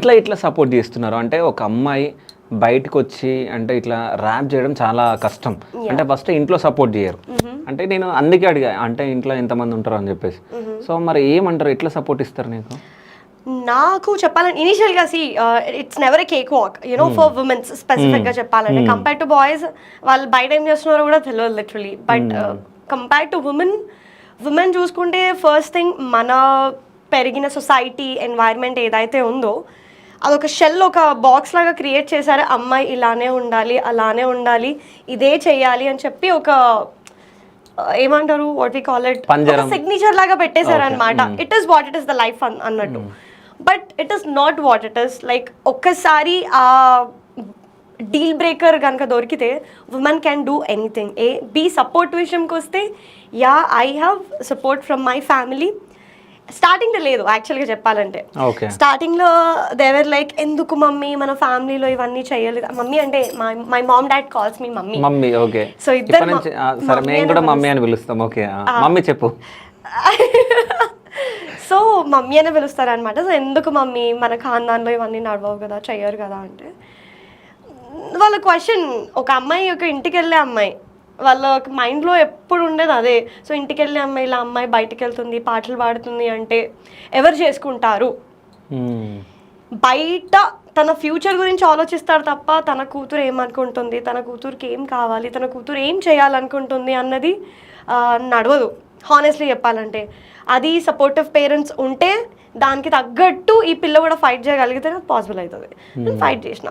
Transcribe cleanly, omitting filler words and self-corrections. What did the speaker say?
ఇట్లా ఇట్లా సపోర్ట్ చేస్తున్నారు అంటే ఒక అమ్మాయి బయటకు వచ్చి అంటే ఇట్లా ర్యాప్ చేయడం చాలా కష్టం. అంటే ఫస్ట్ ఇంట్లో సపోర్ట్ చేయరు. అంటే నేను అందుకే అడిగా అంటే ఇంట్లో ఎంతమంది ఉంటారు అని చెప్పేసి. సో మరి ఏమంటారు, ఎట్లా సపోర్ట్ ఇస్తారు నీకు? నాకు చెప్పాలంటే ఇనిషియల్గా it's never A cake walk for women's స్పెసిఫిక్గా చెప్పాలంటే కంపేర్ టు బాయ్స్ వాళ్ళు బయట ఏం చేస్తున్నారో కూడా తెలియదు literally. But compare to women చూసుకుంటే ఫస్ట్ థింగ్ మన పెరిగిన సొసైటీ ఎన్వైర్న్మెంట్ ఏదైతే ఉందో అదొక షెల్, ఒక బాక్స్ లాగా క్రియేట్ చేశారు. అమ్మాయి ఇలానే ఉండాలి, అలానే ఉండాలి, ఇదే చెయ్యాలి అని చెప్పి ఒక ఏమంటారు what we call it signature లాగా పెట్టేశారు అనమాట. It is what it is the life అన్నట్టు. But it is not what it is. Like ఒక్కసారి ఆ డీల్ బ్రేకర్ కనుక దొరికితే women can do anything. Be support విషయంకి వస్తే yeah I have support from my family. స్టార్టింగ్లో లేదు యాక్చువల్గా చెప్పాలంటే. స్టార్టింగ్లో దేవర్ లైక్ ఎందుకు మమ్మీ మన ఫ్యామిలీలో ఇవన్నీ చేయలేదు. మమ్మీ అంటే my mom dad calls me mummy. Okay, so ఇద్దరు మమ్మీ అని పిలుస్తాం. ఓకే మమ్మీ చెప్పు. సో మమ్మీ అనే పిలుస్తారు అనమాట. సో ఎందుకు మమ్మీ మన ఖాన్దాన్లో ఇవన్నీ నడవవు కదా, చెయ్యరు కదా అంటే వాళ్ళ క్వశ్చన్. ఒక అమ్మాయి ఒక ఇంటికి వెళ్ళే అమ్మాయి వాళ్ళ మైండ్లో ఎప్పుడు ఉండేది అదే. సో ఇంటికి వెళ్ళే అమ్మాయి ఇలా అమ్మాయి బయటికి వెళ్తుంది, పాటలు పాడుతుంది అంటే ఎవరు చేసుకుంటారు? బయట తన ఫ్యూచర్ గురించి ఆలోచిస్తారు తప్ప తన కూతురు ఏమనుకుంటుంది, తన కూతురికి ఏం కావాలి, తన కూతురు ఏం చేయాలనుకుంటుంది అన్నది నడవదు హానెస్ట్లీ చెప్పాలంటే. అది సపోర్టివ్ పేరెంట్స్ ఉంటే దానికి తగ్గట్టు ఈ పిల్ల కూడా ఫైట్ చేయగలిగితే నాకు పాసిబుల్ అవుతుంది. నేను ఫైట్ చేసిన.